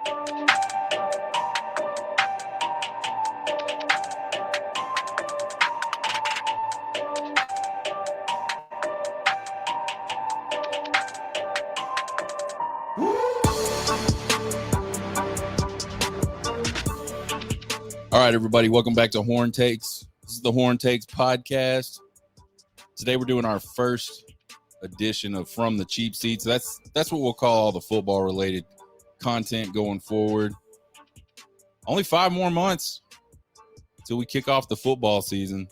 All right, everybody, welcome back to Horn Takes. This is the Horn Takes podcast. Today we're doing our first edition of From the Cheap Seats. That's what we'll call all the football-related content going forward. Only 5 more months until we kick off the football season.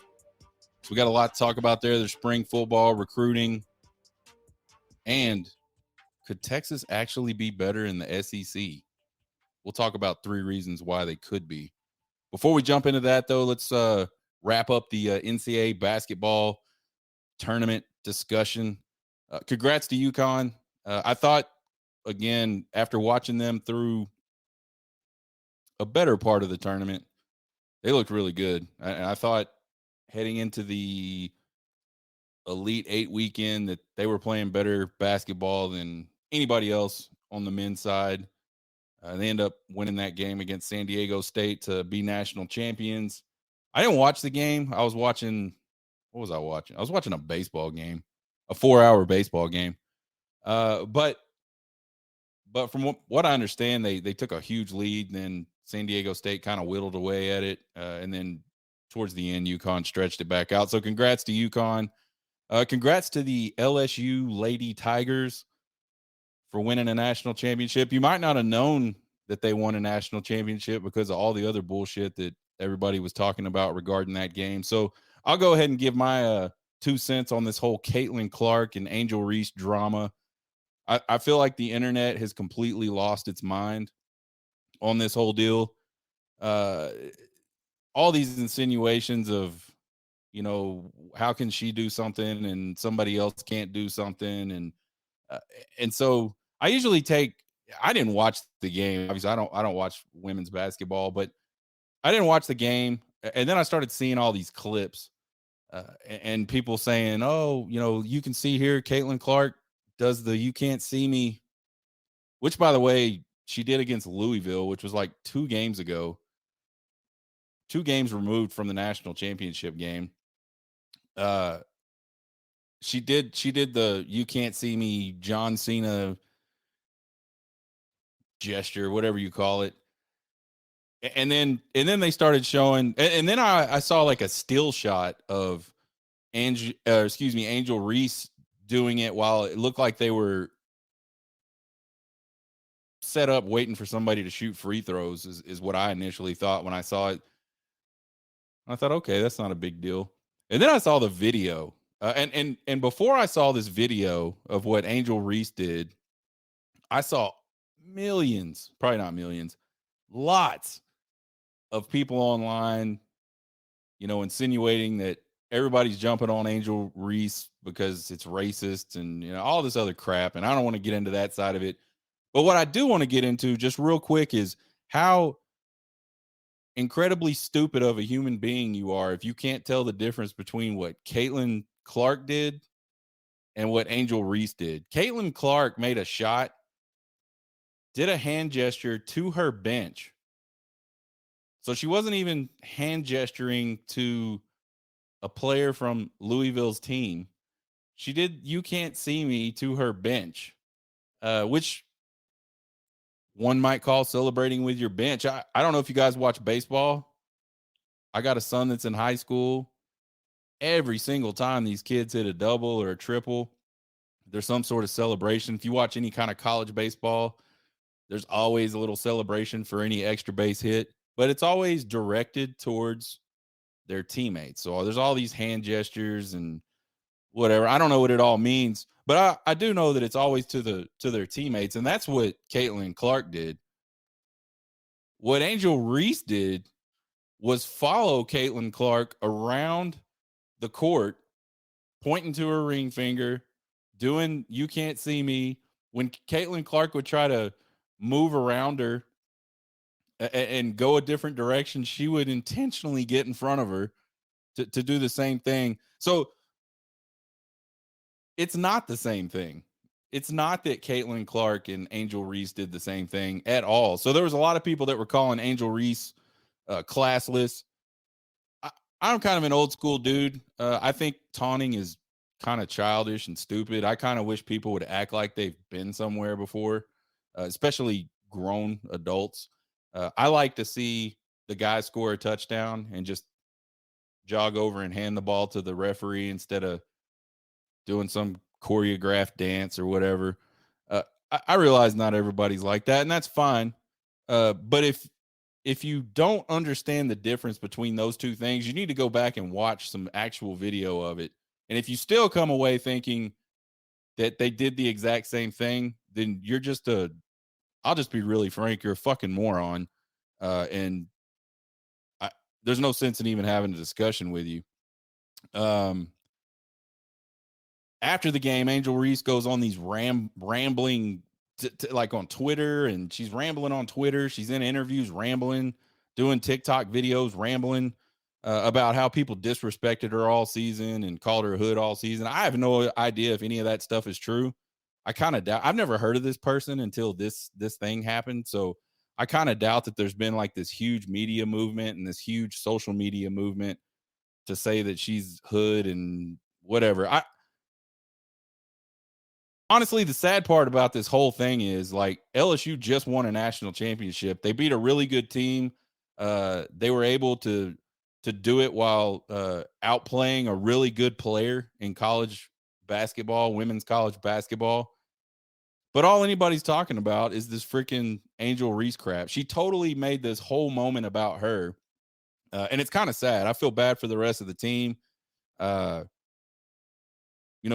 So we got a lot to talk about there. There's spring football, recruiting, and could Texas actually be better in the SEC? We'll talk about 3 reasons why they could be. Before we jump into that, though, let's wrap up the NCAA basketball tournament discussion. Congrats to UConn. I thought, again, after watching them through a better part of the tournament, they looked really good. I thought heading into the Elite 8 weekend that they were playing better basketball than anybody else on the men's side. They end up winning that game against San Diego State to be national champions. I didn't watch the game. I was watching – what was I watching? I was watching a baseball game, a 4-hour baseball game. But from what I understand, they took a huge lead, and then San Diego State kind of whittled away at it. And then towards the end, UConn stretched it back out. So congrats to UConn. Congrats to the LSU Lady Tigers for winning a national championship. You might not have known that they won a national championship because of all the other bullshit that everybody was talking about regarding that game. So I'll go ahead and give my 2 cents on this whole Caitlin Clark and Angel Reese drama. I feel like the internet has completely lost its mind on this whole deal. All these insinuations of, how can she do something and somebody else can't do something? And so I usually I didn't watch the game. Obviously, I don't watch women's basketball, but I didn't watch the game. And then I started seeing all these clips and people saying, oh, you can see here, Caitlin Clark does the "you can't see me," which, by the way, she did against Louisville, which was like 2 games ago, 2 games removed from the national championship game. She did the "you can't see me" John Cena gesture, whatever you call it. And then they started showing, and then I saw like a still shot of Angel Reese doing it while it looked like they were set up waiting for somebody to shoot free throws is what I initially thought when I saw it. I thought, okay, that's not a big deal. And then I saw the video. And before I saw this video of what Angel Reese did, I saw millions, probably not millions, lots of people online, insinuating that everybody's jumping on Angel Reese because it's racist and, all this other crap. And I don't want to get into that side of it. But what I do want to get into just real quick is how incredibly stupid of a human being you are if you can't tell the difference between what Caitlin Clark did and what Angel Reese did. Caitlin Clark made a shot, did a hand gesture to her bench. So she wasn't even hand gesturing to a player from Louisville's team. She did "you can't see me" to her bench, which one might call celebrating with your bench. I don't know if you guys watch baseball. I got a son that's in high school. Every single time these kids hit a double or a triple, there's some sort of celebration. If you watch any kind of college baseball, there's always a little celebration for any extra base hit, but it's always directed towards their teammates. So there's all these hand gestures and whatever. I don't know what it all means, but I do know that it's always to their teammates, and that's what Caitlin Clark did. What Angel Reese did was follow Caitlin Clark around the court, pointing to her ring finger, doing "you can't see me." When Caitlin Clark would try to move around her and go a different direction, she would intentionally get in front of her to do the same thing. So it's not the same thing. it's not that Caitlin Clark and Angel Reese did the same thing at all. So there was a lot of people that were calling Angel Reese classless. I, I'm kind of an old school dude. I think taunting is kind of childish and stupid. I kind of wish people would act like they've been somewhere before, especially grown adults. I like to see the guy score a touchdown and just jog over and hand the ball to the referee instead of doing some choreographed dance or whatever. I realize not everybody's like that, and that's fine. But if you don't understand the difference between those two things, you need to go back and watch some actual video of it. And if you still come away thinking that they did the exact same thing, then you're just a, I'll just be really frank, you're a fucking moron. And I, there's no sense in even having a discussion with you. Um, After the game, Angel Reese goes on these rambling, like on Twitter, and she's rambling on Twitter. She's in interviews, rambling, doing TikTok videos, rambling about how people disrespected her all season and called her a hood all season. I have no idea if any of that stuff is true. I kind of doubt. I've never heard of this person until this thing happened. So I kind of doubt that there's been like this huge media movement and this huge social media movement to say that she's hood and whatever. Honestly, the sad part about this whole thing is like LSU just won a national championship. They beat a really good team. They were able to do it while outplaying a really good player in college basketball, women's college basketball. But all anybody's talking about is this freaking Angel Reese crap. She totally made this whole moment about her, and it's kind of sad. I feel bad for the rest of the team. Uh,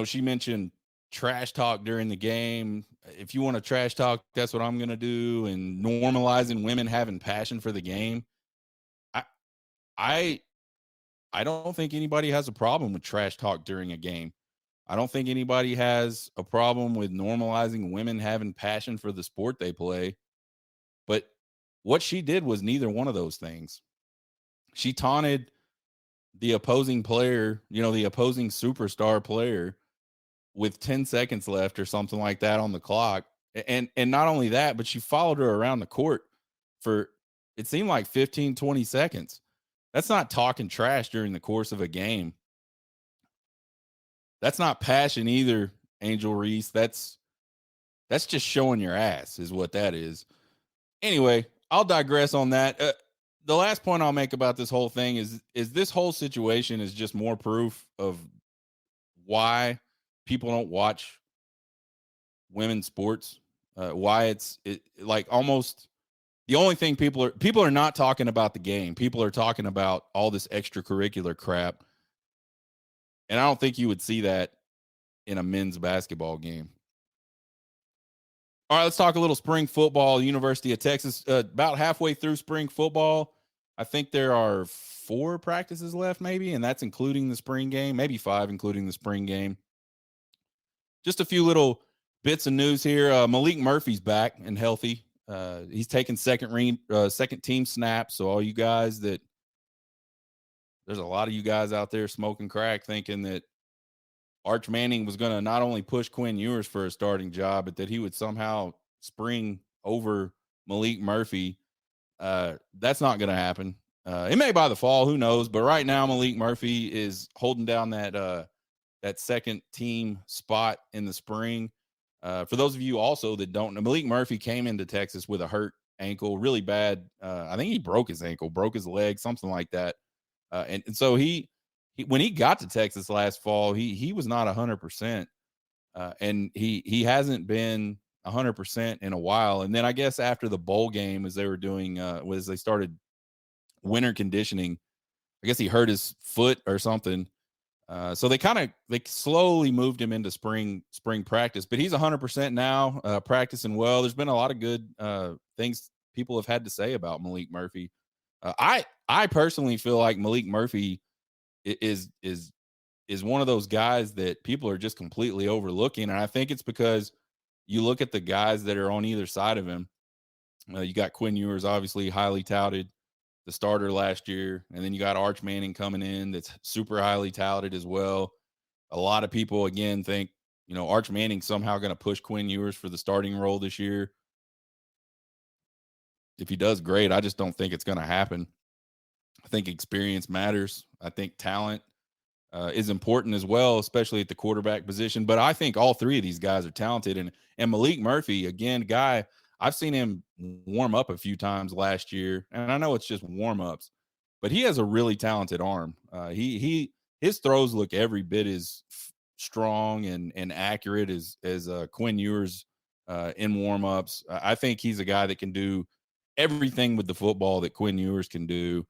she mentioned trash talk during the game. If you want to trash talk, that's what I'm going to do. And normalizing women having passion for the game. I, I, I don't think anybody has a problem with trash talk during a game. I don't think anybody has a problem with normalizing women having passion for the sport they play. But what she did was neither one of those things. She taunted the opposing player, the opposing superstar player with 10 seconds left or something like that on the clock. And not only that, but she followed her around the court for it seemed like 15, 20 seconds. That's not talking trash during the course of a game. That's not passion either, Angel Reese. That's just showing your ass is what that is. Anyway, I'll digress on that. The last point I'll make about this whole thing is this whole situation is just more proof of why people don't watch women's sports. Why it's like almost the only thing people are not talking about the game. People are talking about all this extracurricular crap, and I don't think you would see that in a men's basketball game. All right, let's talk a little spring football. University of Texas, about halfway through spring football. I think there are 4 practices left, maybe, and that's including the spring game, maybe 5, including the spring game. Just a few little bits of news here. Malik Murphy's back and healthy. He's taking second team snaps. So all you guys there's a lot of you guys out there smoking crack thinking that Arch Manning was going to not only push Quinn Ewers for a starting job, but that he would somehow spring over Malik Murphy. That's not going to happen. It may by the fall, who knows? But right now, Malik Murphy is holding down that second team spot in the spring. For those of you also that don't know, Malik Murphy came into Texas with a hurt ankle, really bad. I think he broke his ankle, broke his leg, something like that. And so he when he got to Texas last fall, he was not 100%, and he hasn't been 100% in a while. And then I guess after the bowl game, as they were doing, as they started winter conditioning, I guess he hurt his foot or something. So they slowly moved him into spring practice, but he's 100% now, practicing well. There's been a lot of good things people have had to say about Malik Murphy. I personally feel like Malik Murphy is one of those guys that people are just completely overlooking, and I think it's because you look at the guys that are on either side of him. You got Quinn Ewers, obviously highly touted, the starter last year, and then you got Arch Manning coming in that's super highly touted as well. A lot of people again think Arch Manning somehow going to push Quinn Ewers for the starting role this year. If he does, great. I just don't think it's going to happen. I think experience matters. I think talent is important as well, especially at the quarterback position. But I think all three of these guys are talented. And Malik Murphy, again, guy, I've seen him warm up a few times last year, and I know it's just warm ups, but he has a really talented arm. His throws look every bit as strong and accurate as Quinn Ewers in warm ups. I think he's a guy that can do everything with the football that Quinn Ewers can do.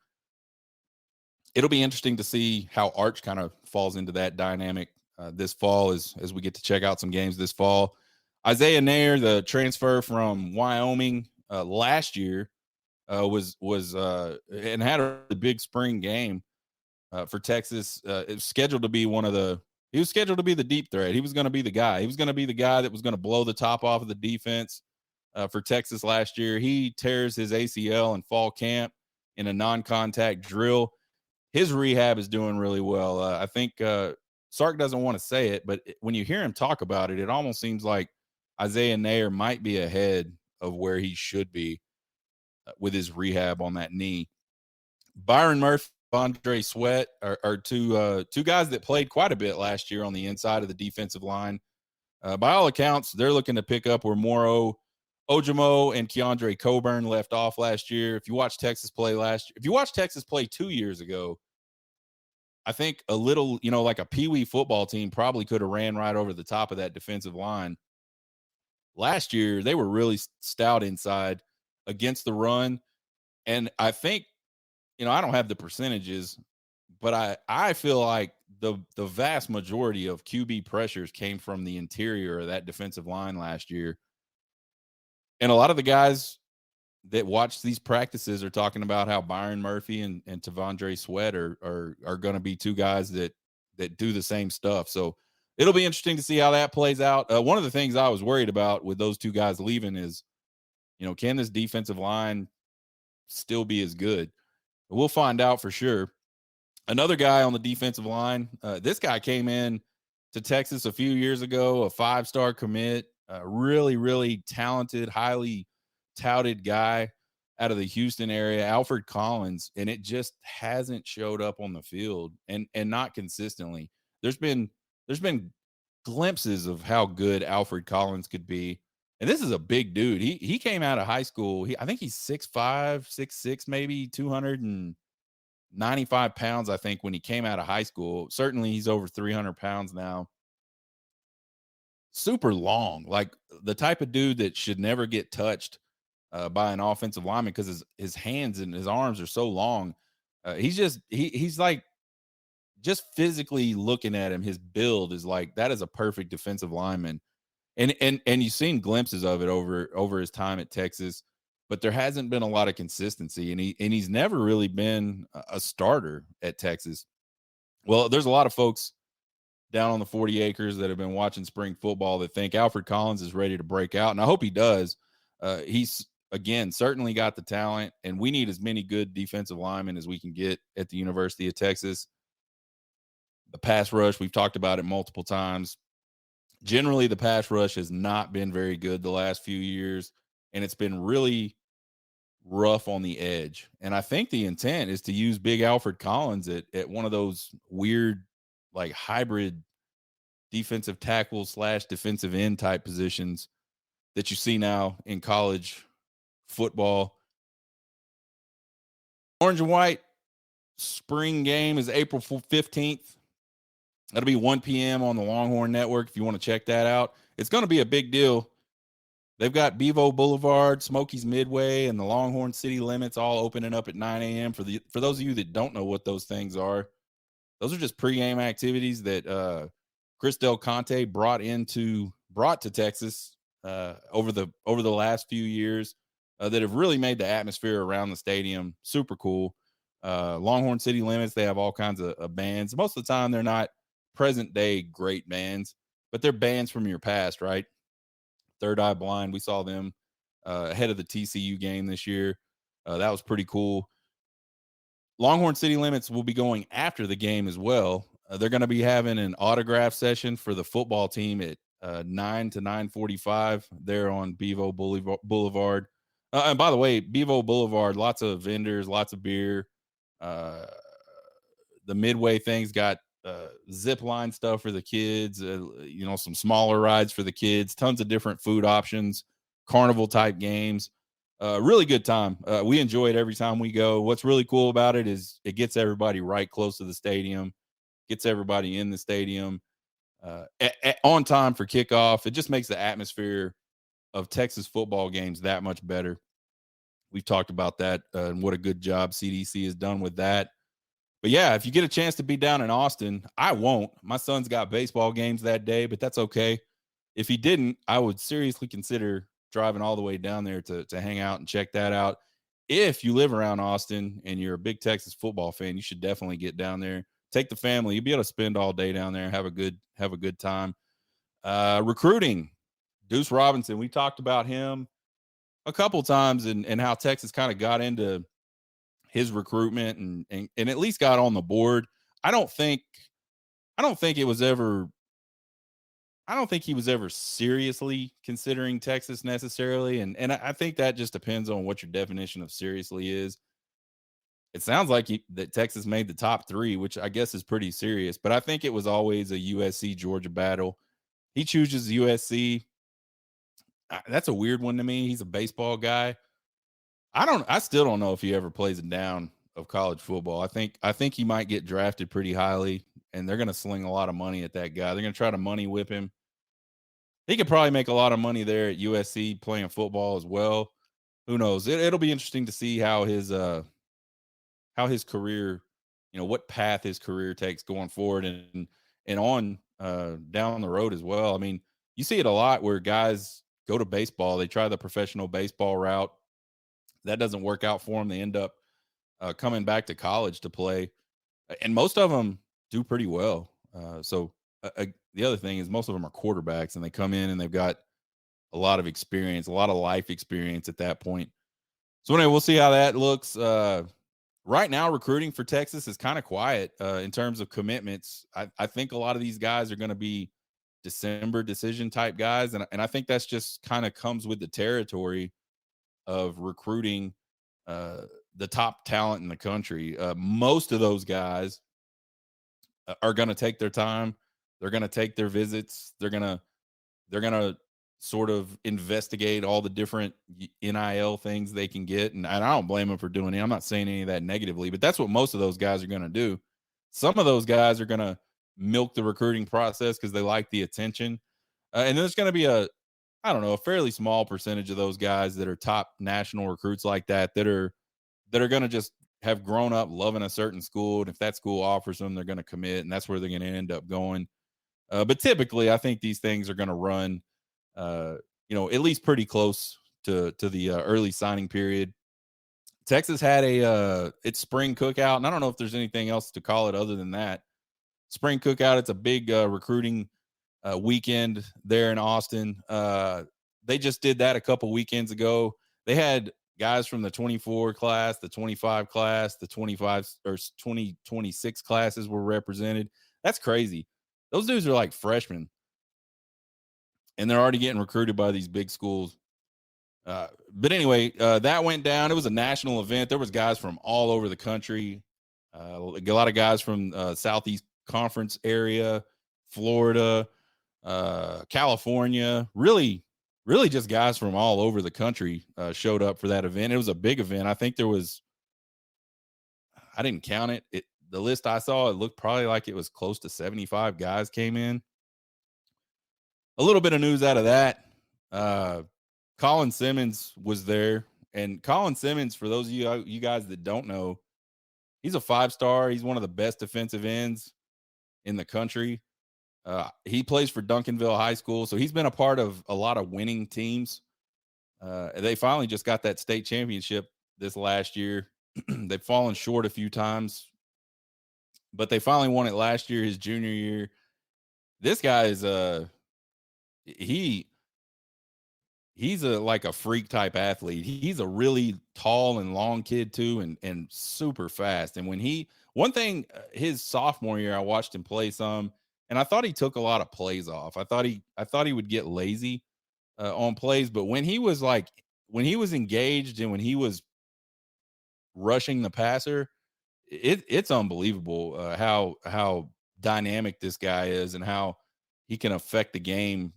It'll be interesting to see how Arch kind of falls into that dynamic this fall as we get to check out some games this fall. Isaiah Nair, the transfer from Wyoming last year, was and had a big spring game for Texas. It was scheduled to be he was scheduled to be the deep threat. He was going to be the guy. He was going to be the guy that was going to blow the top off of the defense for Texas last year. He tears his ACL in fall camp in a non-contact drill. His rehab is doing really well. I think Sark doesn't want to say it, but when you hear him talk about it, it almost seems like Isaiah Nair might be ahead of where he should be with his rehab on that knee. Byron Murphy, Andre Sweat are two guys that played quite a bit last year on the inside of the defensive line. By all accounts, they're looking to pick up where Moro Ojimo and Keandre Coburn left off last year. If you watch Texas play 2 years ago, I think a little, like a peewee football team probably could have ran right over the top of that defensive line. Last year, they were really stout inside against the run. And I think, I don't have the percentages, but I feel like the vast majority of QB pressures came from the interior of that defensive line last year. And a lot of the guys that watch these practices are talking about how Byron Murphy and Tavondre Sweat are going to be two guys that do the same stuff. So it'll be interesting to see how that plays out. One of the things I was worried about with those two guys leaving is, can this defensive line still be as good? We'll find out for sure. Another guy on the defensive line, this guy came in to Texas a few years ago, a 5-star commit, really, really talented, highly touted guy out of the Houston area, Alfred Collins, and it just hasn't showed up on the field and not consistently. There's been glimpses of how good Alfred Collins could be. And this is a big dude. He came out of high school. I think he's 6'5", 6'6", maybe 295 pounds, I think, when he came out of high school. Certainly he's over 300 pounds now. Super long, like the type of dude that should never get touched by an offensive lineman because his hands and his arms are so long. He's like, just physically looking at him, his build is like, that is a perfect defensive lineman. And you've seen glimpses of it over his time at Texas, but there hasn't been a lot of consistency, and he's never really been a starter at Texas. Well, there's a lot of folks down on the 40 acres that have been watching spring football that think Alfred Collins is ready to break out, and I hope he does. He's, again, certainly got the talent, and we need as many good defensive linemen as we can get at the University of Texas. The pass rush, we've talked about it multiple times. Generally, the pass rush has not been very good the last few years, and it's been really rough on the edge. And I think the intent is to use big Alfred Collins at one of those weird, like, hybrid defensive tackle / defensive end type positions that you see now in college football. Orange and white spring game is April 15th. That'll be 1 p.m. on the Longhorn Network if you want to check that out. It's going to be a big deal. They've got Bevo Boulevard, Smokies Midway, and the Longhorn City Limits all opening up at 9 a.m. For those of you that don't know what those things are, those are just pregame activities that Chris Del Conte brought to Texas over the last few years that have really made the atmosphere around the stadium super cool. Longhorn City Limits, they have all kinds of bands. Most of the time, they're not present day great bands, but they're bands from your past, right? Third Eye Blind, we saw them ahead of the TCU game this year. That was pretty cool. Longhorn City Limits will be going after the game as well. They're going to be having an autograph session for the football team 9 to 9:45 there on Bevo Boulevard. And by the way, Bevo Boulevard, lots of vendors, lots of beer. Uh, the Midway thing's got zip line stuff for the kids, some smaller rides for the kids, tons of different food options, carnival type games. Really good time. We enjoy it every time we go. What's really cool about it is it gets everybody right close to the stadium, gets everybody in the stadium on time for kickoff. It just makes the atmosphere of Texas football games that much better. We've talked about that and what a good job CDC has done with that. But yeah, if you get a chance to be down in Austin, I won't. My son's got baseball games that day, but that's okay. If he didn't, I would seriously consider driving all the way down there to hang out and check that out. If you live around Austin and you're a big Texas football fan, you should definitely get down there. Take the family. You'll be able to spend all day down there, have a good time. Recruiting, Deuce Robinson. We talked about him a couple times and how Texas kind of got into his recruitment and at least got on the board. I don't think it was ever I don't think he was ever seriously considering Texas necessarily. And I think that just depends on what your definition of seriously is. It sounds like that Texas made the top 3, which I guess is pretty serious, but I think it was always a USC Georgia battle. He chooses USC. That's a weird one to me. He's a baseball guy. I still don't know if he ever plays it down of college football. I think he might get drafted pretty highly, and they're going to sling a lot of money at that guy. They're going to try to money whip him. He could probably make a lot of money there at USC playing football as well. Who knows? It'll be interesting to see how his career, what path his career takes going forward and on down the road as well. I mean, you see it a lot where guys go to baseball, they try the professional baseball route. That doesn't work out for them. They end up coming back to college to play, and most of them do pretty well. The other thing is most of them are quarterbacks, and they come in and they've got a lot of experience, a lot of life experience at that point. So anyway, we'll see how that looks. Right now, recruiting for Texas is kind of quiet in terms of commitments. I think a lot of these guys are going to be December decision type guys, and I think that's just kind of comes with the territory of recruiting the top talent in the country. Most of those guys are going to take their time. They're going to take their visits. They're going to sort of investigate all the different NIL things they can get. And I don't blame them for doing it. I'm not saying any of that negatively, but that's what most of those guys are going to do. Some of those guys are going to milk the recruiting process because they like the attention. And there's going to be a fairly small percentage of those guys that are top national recruits like that are going to just have grown up loving a certain school. And if that school offers them, they're going to commit, and that's where they're going to end up going. But typically, I think these things are going to run, at least pretty close to the early signing period. Texas had its spring cookout, and I don't know if there's anything else to call it other than that. Spring cookout. It's a big recruiting weekend there in Austin. They just did that a couple weekends ago. They had guys from the 24 class, the 25 class, the 25 or 2026 classes were represented. That's crazy. Those dudes are like freshmen, and they're already getting recruited by these big schools. But anyway, that went down. It was a national event. There was guys from all over the country. A lot of guys from Southeast Conference area, Florida, California. Really just guys from all over the country showed up for that event. It was a big event. I think there was, I didn't count it. The list I saw, it looked probably like it was close to 75 guys came in. A little bit of news out of that. Colin Simmons was there. And Colin Simmons, for those of you guys that don't know, he's a 5-star. He's one of the best defensive ends in the country. He plays for Duncanville High School, so he's been a part of a lot of winning teams. They finally just got that state championship this last year. They've fallen short a few times, but they finally won it last year, his junior year. This guy is he's like a freak type athlete. He's a really tall and long kid too, and super fast. And when his sophomore year, I watched him play some. and I thought he took a lot of plays off. I thought he would get lazy on plays, but when he was engaged and when he was rushing the passer, it's unbelievable how dynamic this guy is and how he can affect the game,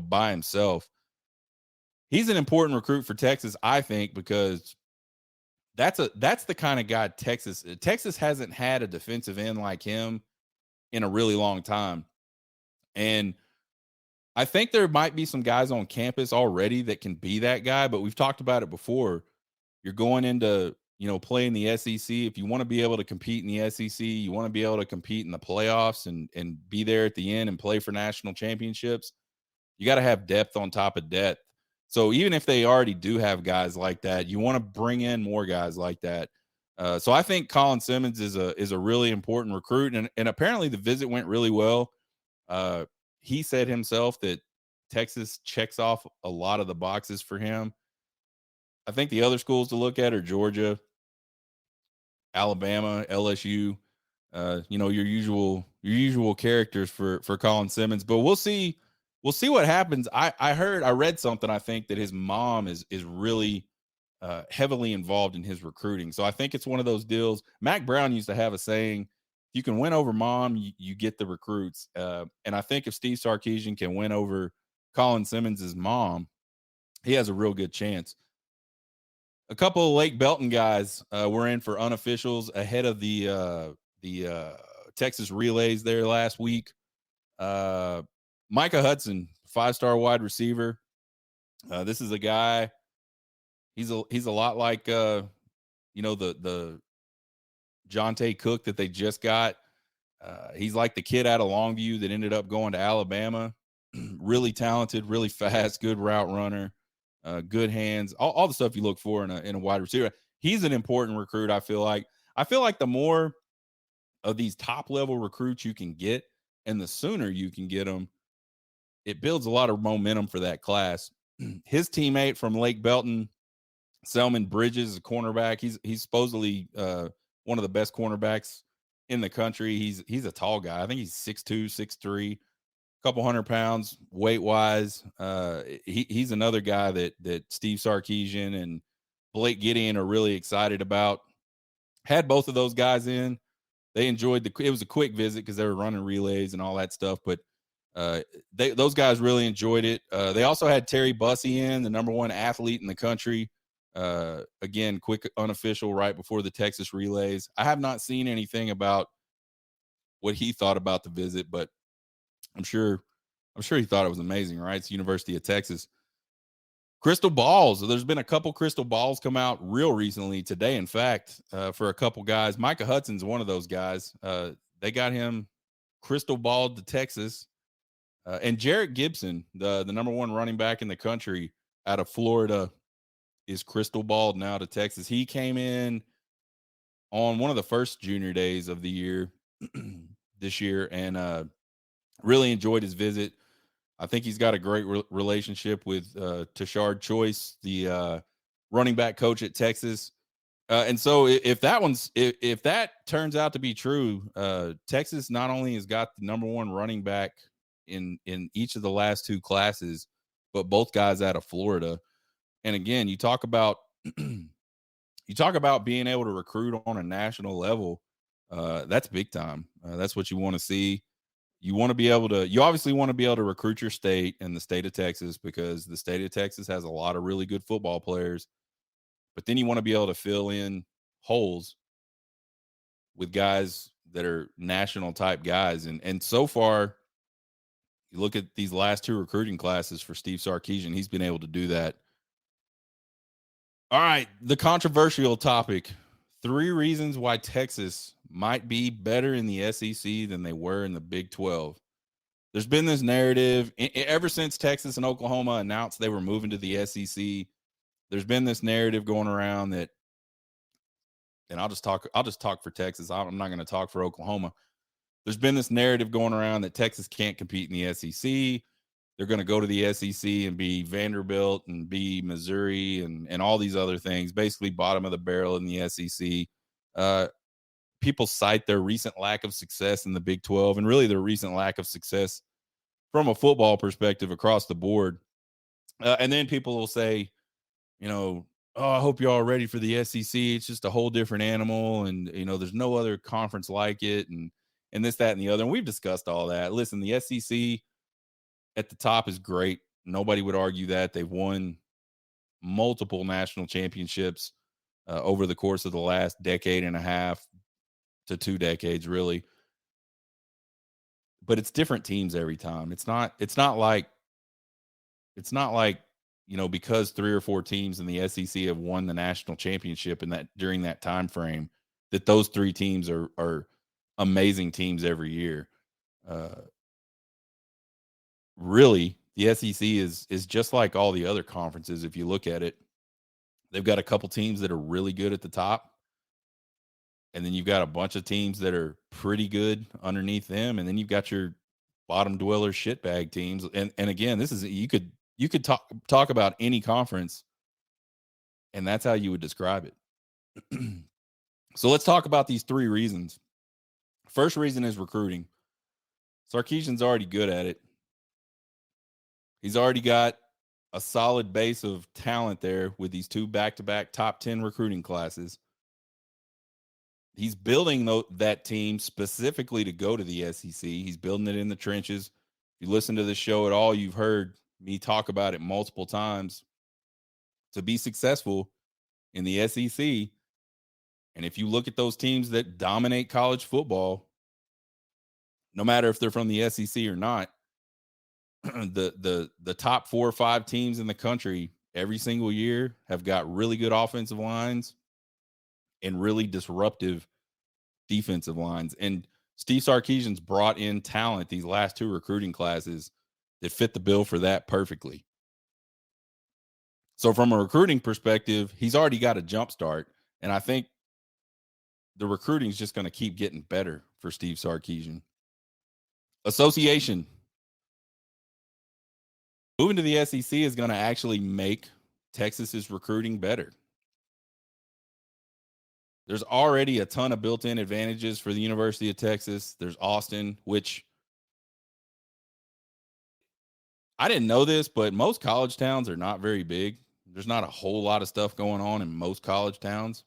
by himself. He's an important recruit for Texas, I think, because that's the kind of guy Texas hasn't had a defensive end like him in a really long time. And I think there might be some guys on campus already that can be that guy, but we've talked about it before. You're going into, playing the SEC. If you want to be able to compete in the SEC, you want to be able to compete in the playoffs and be there at the end and play for national championships. You got to have depth on top of depth. So even if they already do have guys like that, you want to bring in more guys like that. So I think Colin Simmons is a really important recruit, and apparently the visit went really well. He said himself that Texas checks off a lot of the boxes for him. I think the other schools to look at are Georgia, Alabama, LSU. Your usual characters for Colin Simmons, but we'll see. We'll see what happens. I read something. I think that his mom is really heavily involved in his recruiting. So I think it's one of those deals. Mac Brown used to have a saying: "You can win over mom, you get the recruits." And I think if Steve Sarkisian can win over Colin Simmons' mom, he has a real good chance. A couple of Lake Belton guys were in for unofficials ahead of the Texas relays there last week. Micah Hudson, 5-star wide receiver. This is a guy. He's a lot like the Jonte Cook that they just got. He's like the kid out of Longview that ended up going to Alabama. Really talented, really fast, good route runner. Good hands, all the stuff you look for in a wide receiver. He's an important recruit. I feel like the more of these top level recruits you can get, and the sooner you can get them, it builds a lot of momentum for that class. His teammate from Lake Belton, Selman Bridges, is a cornerback. He's supposedly one of the best cornerbacks in the country. He's a tall guy. I think he's 6'2", 6'3". Couple 100 pounds weight wise. He's another guy that Steve Sarkisian and Blake Gideon are really excited about. Had both of those guys in. They enjoyed it was a quick visit because they were running relays and all that stuff, but those guys really enjoyed it. They also had Terry Bussey in, the number one athlete in the country. Again, quick unofficial right before the Texas relays. I have not seen anything about what he thought about the visit, but I'm sure he thought it was amazing, right? It's University of Texas. Crystal balls. There's been a couple crystal balls come out real recently today. In fact, for a couple guys, Micah Hudson's one of those guys. They got him crystal balled to Texas. And Jarrett Gibson, the number one running back in the country out of Florida, is crystal balled now to Texas. He came in on one of the first junior days of the year this year and really enjoyed his visit. I think he's got a great relationship with Tashard Choice, the running back coach at Texas. And so if that turns out to be true, Texas not only has got the number one running back in each of the last two classes, but both guys out of Florida. And again, you talk about being able to recruit on a national level. That's big time. That's what you want to see. You obviously want to be able to recruit your state and the state of Texas, because the state of Texas has a lot of really good football players, but then you want to be able to fill in holes with guys that are national type guys. And so far, you look at these last two recruiting classes for Steve Sarkisian, he's been able to do that. All right, the controversial topic: 3 reasons why Texas might be better in the SEC than they were in the Big 12. There's been this narrative ever since Texas and Oklahoma announced they were moving to the SEC. There's been this narrative going around that, and I'll just talk for Texas. I'm not going to talk for Oklahoma. There's been this narrative going around that Texas can't compete in the SEC. They're going to go to the SEC and be Vanderbilt and be Missouri and all these other things, basically bottom of the barrel in the SEC. people cite their recent lack of success in the Big 12 and really their recent lack of success from a football perspective across the board. And then people will say, you know, oh, I hope y'all are ready for the SEC. It's just a whole different animal, and there's no other conference like it, and this, that, and the other. And we've discussed all that. Listen, the SEC at the top is great. Nobody would argue that. They've won multiple national championships over the course of the last decade and a half to 2 decades, really. But it's different teams every time. It's not like because 3 or 4 teams in the SEC have won the national championship in that during that time frame, that those 3 teams are amazing teams every year. Really, the SEC is just like all the other conferences. If you look at it, they've got a couple teams that are really good at the top, and then you've got a bunch of teams that are pretty good underneath them, and then you've got your bottom dweller shitbag teams. And again, this is you could talk about any conference, and that's how you would describe it. So let's talk about these 3 reasons. First reason is recruiting. Sarkisian's already good at it. He's already got a solid base of talent there with these 2 back-to-back top 10 recruiting classes. He's building that team specifically to go to the SEC. He's building it in the trenches. If you listen to the show at all, you've heard me talk about it multiple times. To be successful in the SEC, and if you look at those teams that dominate college football, no matter if they're from the SEC or not, the top 4 or 5 teams in the country every single year have got really good offensive lines and really disruptive defensive lines. And Steve Sarkisian's brought in talent these last 2 recruiting classes that fit the bill for that perfectly. So from a recruiting perspective, he's already got a jump start, and I think the recruiting is just going to keep getting better for Steve Sarkisian. Association. Moving to the SEC is going to actually make Texas's recruiting better. There's already a ton of built-in advantages for the University of Texas. There's Austin, which I didn't know this, but most college towns are not very big. There's not a whole lot of stuff going on in most college towns.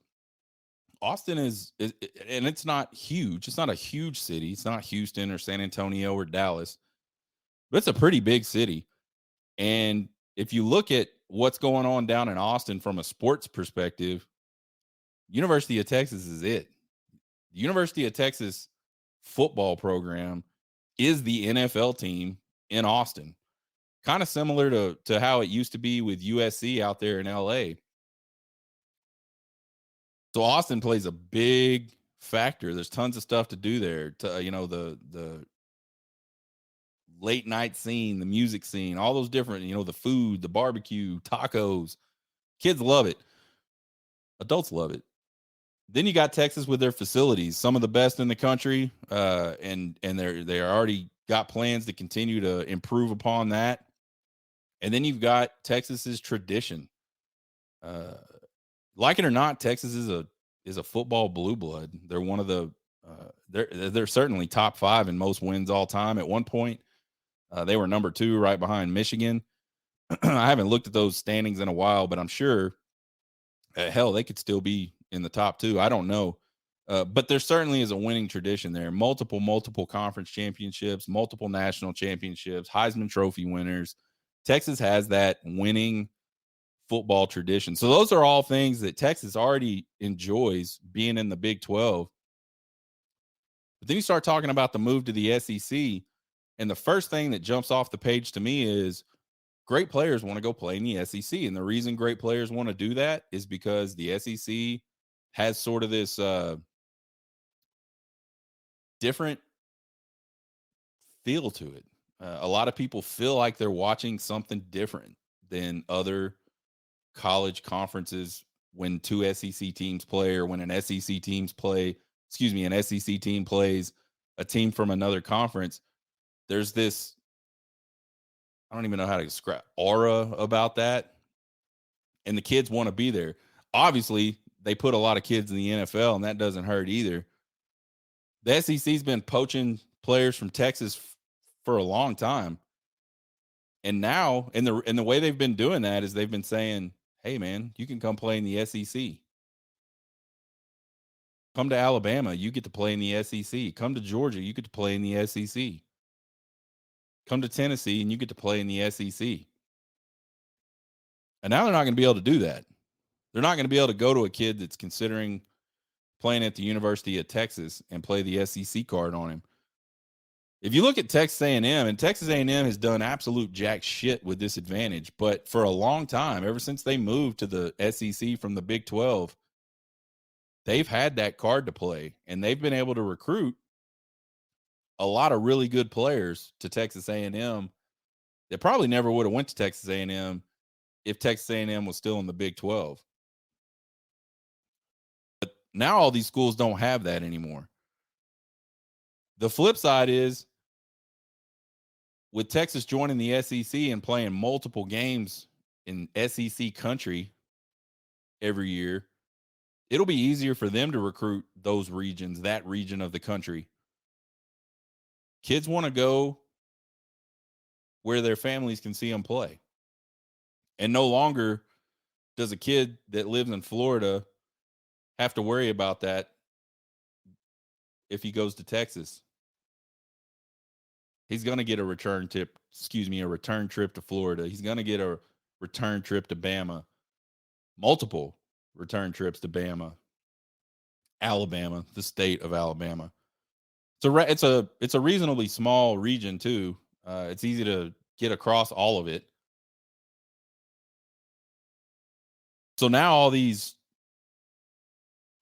Austin is and it's not huge. It's not a huge city. It's not Houston or San Antonio or Dallas, but it's a pretty big city. And if you look at what's going on down in Austin from a sports perspective, University of Texas is it. The University of Texas football program is the NFL team in Austin. Kind of similar to how it used to be with USC out there in LA. So Austin plays a big factor. There's tons of stuff to do there. The late night scene, the music scene, all those different, the food, the barbecue, tacos. Kids love it. Adults love it. Then you got Texas with their facilities, some of the best in the country, and they already got plans to continue to improve upon that. And then you've got Texas's tradition. Like it or not, Texas is a football blue blood. They're one of the they're certainly top 5 in most wins all time. At one point, they were number 2, right behind Michigan. I haven't looked at those standings in a while, but I'm sure, hell, they could still be in the top 2. I don't know. But there certainly is a winning tradition there. Multiple conference championships, multiple national championships, Heisman Trophy winners. Texas has that winning football tradition. So those are all things that Texas already enjoys being in the Big 12. But then you start talking about the move to the SEC, and the first thing that jumps off the page to me is great players want to go play in the SEC. And the reason great players want to do that is because the SEC has sort of this different feel to it. A lot of people feel like they're watching something different than other college conferences when 2 SEC teams play, or when an SEC team plays a team from another conference. There's this, I don't even know how to describe, aura about that. And the kids want to be there. Obviously, they put a lot of kids in the NFL, and that doesn't hurt either. The SEC's been poaching players from Texas for a long time. And now, in the way they've been doing that is they've been saying, "Hey, man, you can come play in the SEC. Come to Alabama, you get to play in the SEC. Come to Georgia, you get to play in the SEC. Come to Tennessee, and you get to play in the SEC." And now they're not going to be able to do that. They're not going to be able to go to a kid that's considering playing at the University of Texas and play the SEC card on him. If you look at Texas A&M, and Texas A&M has done absolute jack shit with this advantage, but for a long time, ever since they moved to the SEC from the Big 12, they've had that card to play, and they've been able to recruit a lot of really good players to Texas A&M that probably never would have went to Texas A&M if Texas A&M was still in the Big 12. But now all these schools don't have that anymore. The flip side is, with Texas joining the SEC and playing multiple games in SEC country every year, it'll be easier for them to recruit those regions, that region of the country. Kids want to go where their families can see them play. And no longer does a kid that lives in Florida have to worry about that if he goes to Texas. He's going to get a return trip to Florida. He's going to get a return trip to Bama, multiple return trips to Bama, Alabama, the state of Alabama. It's a reasonably small region too. It's easy to get across all of it. So now all these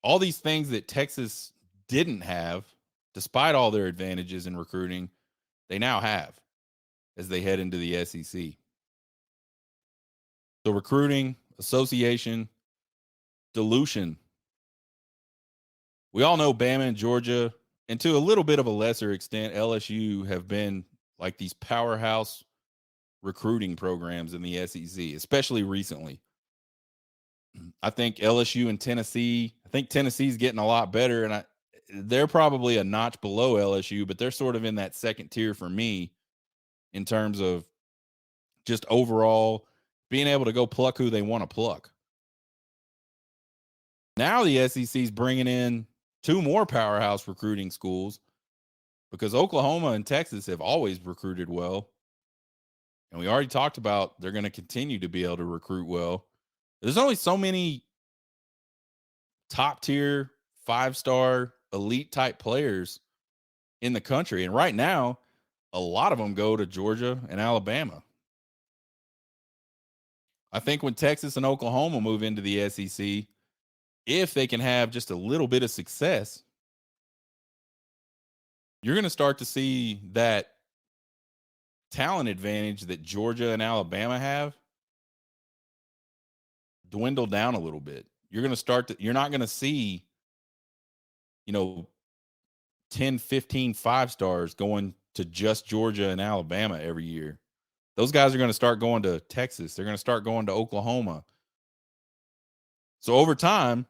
things that Texas didn't have, despite all their advantages in recruiting, they now have as they head into the SEC. So recruiting, association, dilution. We all know Bama and Georgia, and to a little bit of a lesser extent, LSU have been like these powerhouse recruiting programs in the SEC, especially recently. I think LSU and Tennessee, I think Tennessee's getting a lot better, and they're probably a notch below LSU, but they're sort of in that second tier for me in terms of just overall being able to go pluck who they want to pluck. Now the SEC is bringing in two more powerhouse recruiting schools because Oklahoma and Texas have always recruited well. And we already talked about they're going to continue to be able to recruit well. There's only so many top tier, 5-star, elite type players in the country. And right now, a lot of them go to Georgia and Alabama. I think when Texas and Oklahoma move into the SEC, if they can have just a little bit of success, you're going to start to see that talent advantage that Georgia and Alabama have dwindle down a little bit. You're not going to see, 10, 15 5-stars going to just Georgia and Alabama every year. Those guys are going to start going to Texas. They're going to start going to Oklahoma. So over time,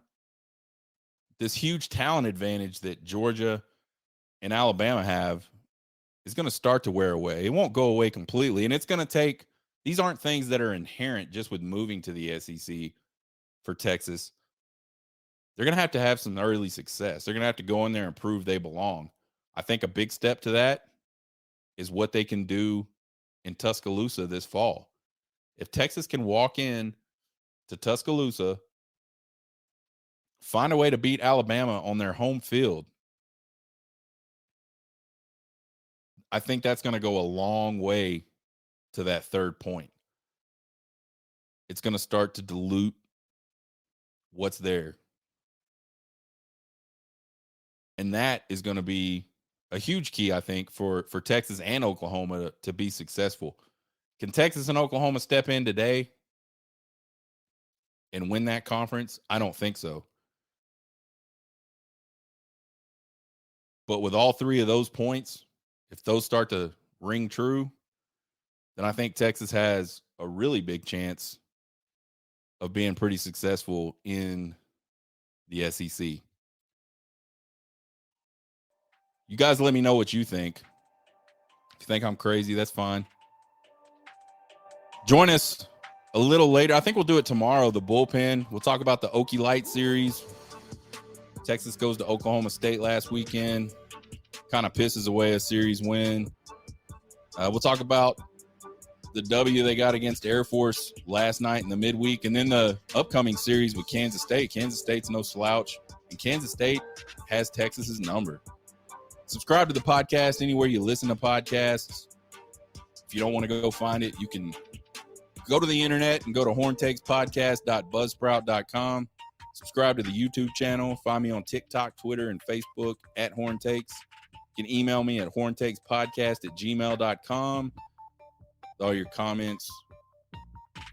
this huge talent advantage that Georgia and Alabama have is going to start to wear away. It won't go away completely. And it's going to take, these aren't things that are inherent just with moving to the SEC for Texas. They're going to have some early success. They're going to have to go in there and prove they belong. I think a big step to that is what they can do in Tuscaloosa this fall. If Texas can walk in to Tuscaloosa, find a way to beat Alabama on their home field, I think that's going to go a long way to that third point. It's going to start to dilute what's there. And that is going to be a huge key, I think, for Texas and Oklahoma to be successful. Can Texas and Oklahoma step in today and win that conference? I don't think so. But with all three of those points, if those start to ring true, then I think Texas has a really big chance of being pretty successful in the SEC. You guys let me know what you think. If you think I'm crazy, that's fine. Join us a little later. I think we'll do it tomorrow, the bullpen. We'll talk about the Okie Light series. Texas goes to Oklahoma State last weekend. Kind of pisses away a series win. We'll talk about the W they got against Air Force last night in the midweek, and then the upcoming series with Kansas State. Kansas State's no slouch, and Kansas State has Texas's number. Subscribe to the podcast anywhere you listen to podcasts. If you don't want to go find it, you can go to the internet and go to horntakespodcast.buzzsprout.com. Subscribe to the YouTube channel. Find me on TikTok, Twitter, and Facebook at Horn Takes. You can email me at horntakespodcast@gmail.com with all your comments,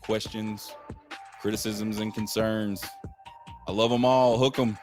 questions, criticisms, and concerns. I love them all. Hook them.